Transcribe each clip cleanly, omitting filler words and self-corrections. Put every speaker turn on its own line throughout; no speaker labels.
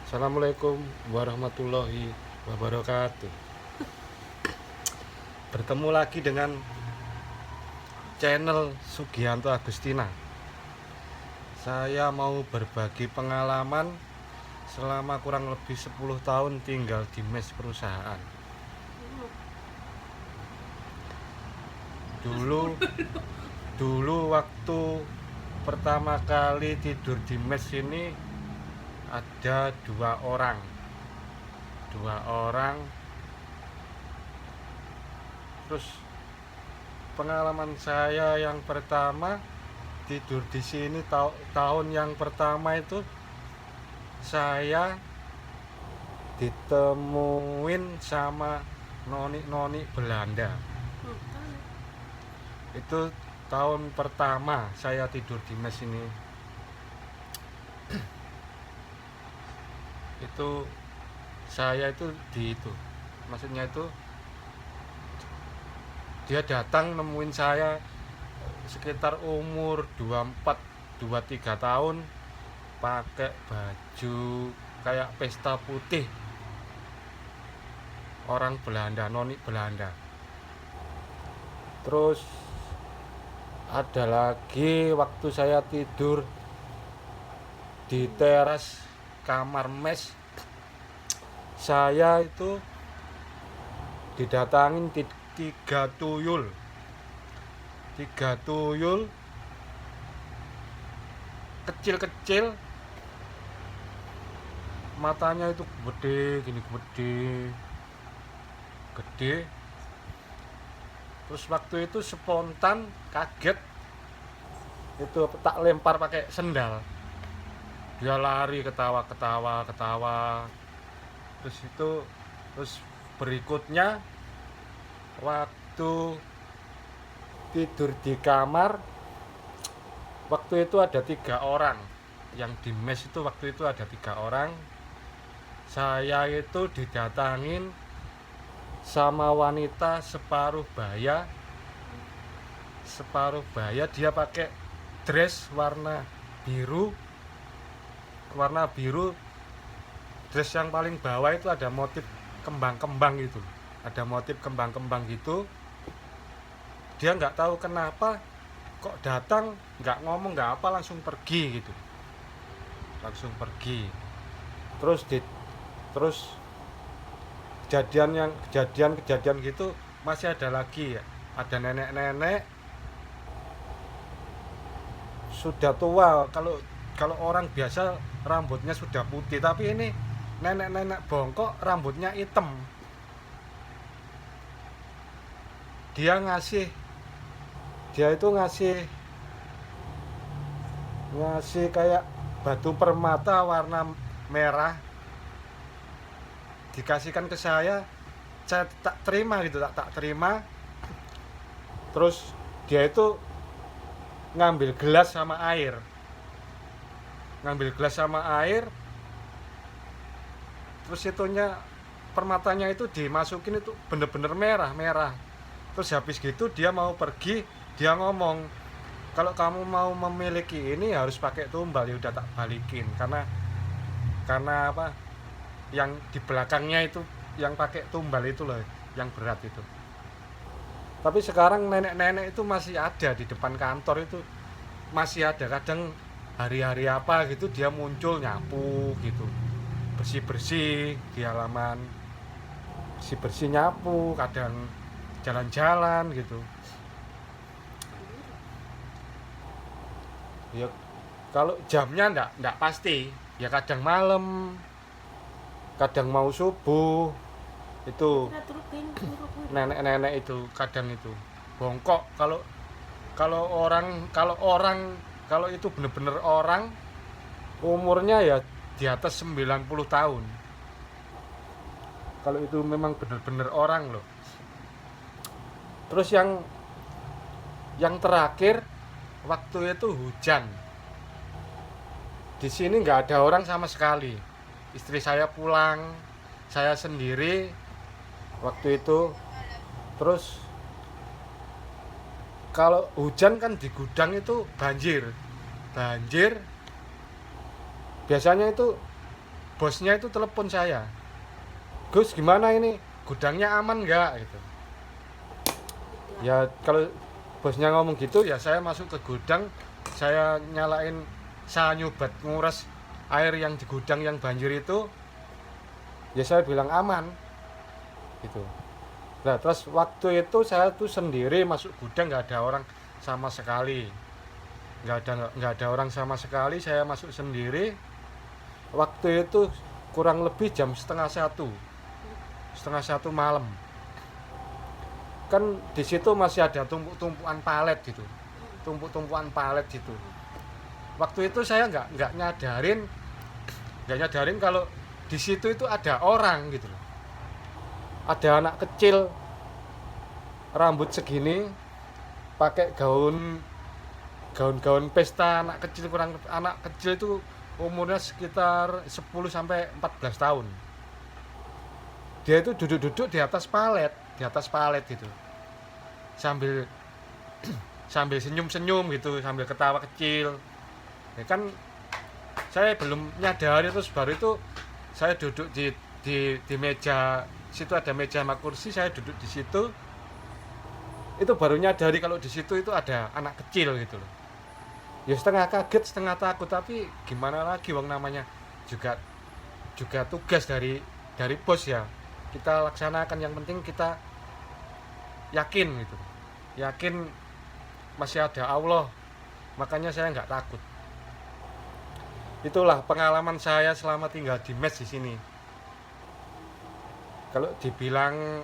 Assalamualaikum warahmatullahi wabarakatuh. Bertemu lagi dengan channel Sugianto Agustina. Saya mau berbagi pengalaman selama kurang lebih 10 tahun tinggal di mes perusahaan. Dulu waktu pertama kali tidur di mes ini ada dua orang. Terus pengalaman saya yang pertama tidur di sini tahun yang pertama itu saya ditemuin sama noni Belanda. Itu tahun pertama saya tidur di mes ini. Itu saya itu maksudnya itu dia datang nemuin saya sekitar umur 24 23 tahun, pakai baju kayak pesta putih, orang Belanda, noni Belanda. Terus ada lagi waktu saya tidur di teras kamar mes, saya itu didatangin tiga tuyul kecil-kecil, matanya itu gede gini, gede. Terus waktu itu spontan kaget, itu tak lempar pakai sendal, dia lari ketawa. Terus berikutnya waktu tidur di kamar, waktu itu ada 3 orang yang di mes itu. Waktu itu ada 3 orang. Saya itu didatangin sama wanita separuh baya, dia pakai dress warna biru. Dress yang paling bawah itu ada motif kembang-kembang gitu. Dia nggak tahu kenapa kok datang, nggak ngomong nggak apa, langsung pergi. Terus kejadian gitu masih ada lagi ya. Ada nenek-nenek sudah tua. Kalau orang biasa rambutnya sudah putih, tapi ini nenek-nenek bongkok rambutnya hitam. Dia itu ngasih kayak batu permata warna merah, dikasihkan ke saya tak terima. Terus dia itu ngambil gelas sama air, terus itunya permatanya itu dimasukin, itu bener-bener merah. Terus habis gitu dia mau pergi, dia ngomong, kalau kamu mau memiliki ini harus pakai tumbal. Ya udah tak balikin, karena apa, yang di belakangnya itu yang pakai tumbal itu loh, yang berat itu. Tapi sekarang nenek-nenek itu masih ada di depan kantor, itu masih ada. Kadang hari-hari apa gitu dia muncul nyapu gitu, bersih di halaman, nyapu, kadang jalan-jalan gitu. Ya kalau jamnya ndak pasti, ya kadang malam, kadang mau subuh. Itu nenek-nenek itu kadang itu bongkok. Kalau itu bener-bener orang, umurnya ya di atas 90 tahun. Kalau itu memang bener-bener orang loh. Terus yang terakhir, waktu itu hujan. Di sini nggak ada orang sama sekali. Istri saya pulang, saya sendiri waktu itu. Terus kalau hujan kan di gudang itu banjir. Biasanya itu bosnya itu telepon saya, Gus gimana ini gudangnya aman nggak gitu. Ya kalau bosnya ngomong gitu ya saya masuk ke gudang, saya nyalain, saya nyobat nguras air yang di gudang yang banjir itu, ya saya bilang aman gitu. Nah terus waktu itu saya tuh sendiri masuk gudang, nggak ada orang sama sekali, nggak ada orang sama sekali. Saya masuk sendiri. Waktu itu kurang lebih jam setengah satu malam. Kan di situ masih ada tumpuk-tumpukan palet gitu, tumpuk-tumpukan palet gitu. Waktu itu saya nggak nyadarin kalau di situ itu ada orang gitu loh. Ada anak kecil rambut segini pakai gaun pesta, anak kecil itu umurnya sekitar 10 sampai 14 tahun. Dia itu duduk-duduk di atas palet gitu. Sambil senyum-senyum gitu, sambil ketawa kecil. Ya kan saya belum nyadari, terus baru itu saya duduk di meja, situ ada meja sama kursi, saya duduk di situ. Itu baru nyadari kalau di situ itu ada anak kecil gitu loh. Ya setengah kaget setengah takut, tapi gimana lagi, wong namanya juga tugas dari bos ya, kita laksanakan, yang penting kita yakin gitu, yakin masih ada Allah, makanya saya nggak takut. Itulah pengalaman saya selama tinggal di mes di sini. Kalau dibilang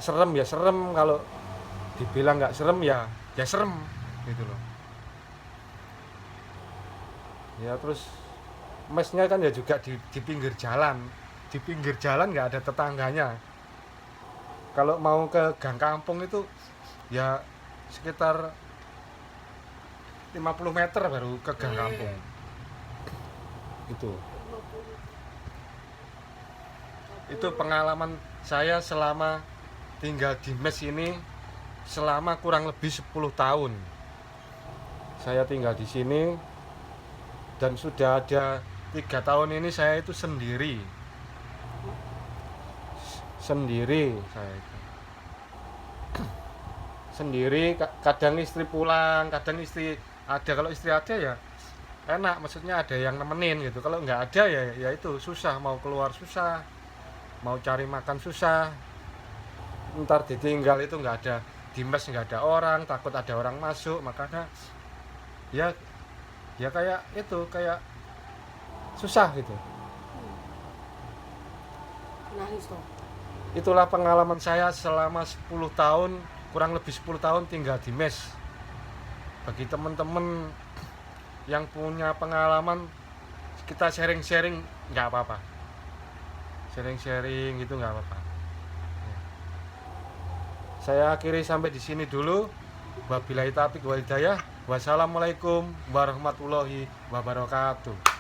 serem ya serem, kalau dibilang nggak serem ya serem gitu loh. Ya terus mesnya kan ya juga di pinggir jalan, nggak ada tetangganya. Kalau mau ke gang kampung itu ya sekitar 50 meter baru ke gang kampung itu pengalaman saya selama tinggal di mes ini, selama kurang lebih 10 tahun saya tinggal di sini. Dan sudah ada 3 tahun ini saya itu sendiri saya itu sendiri. Kadang istri pulang, kadang istri ada. Kalau istri ada ya enak, maksudnya ada yang nemenin gitu. Kalau nggak ada ya itu susah, mau keluar susah, mau cari makan susah. Ntar ditinggal itu nggak ada, di mes nggak ada orang, takut ada orang masuk, makanya ya kayak itu, kayak susah gitu. Itulah pengalaman saya selama 10 tahun, kurang lebih 10 tahun tinggal di mes. Bagi teman-teman yang punya pengalaman, kita sharing-sharing nggak apa-apa, sharing-sharing gitu nggak apa-apa. Saya akhiri sampai di sini dulu. Wabillahi taufiq wal hidayah. Wassalamualaikum warahmatullahi wabarakatuh.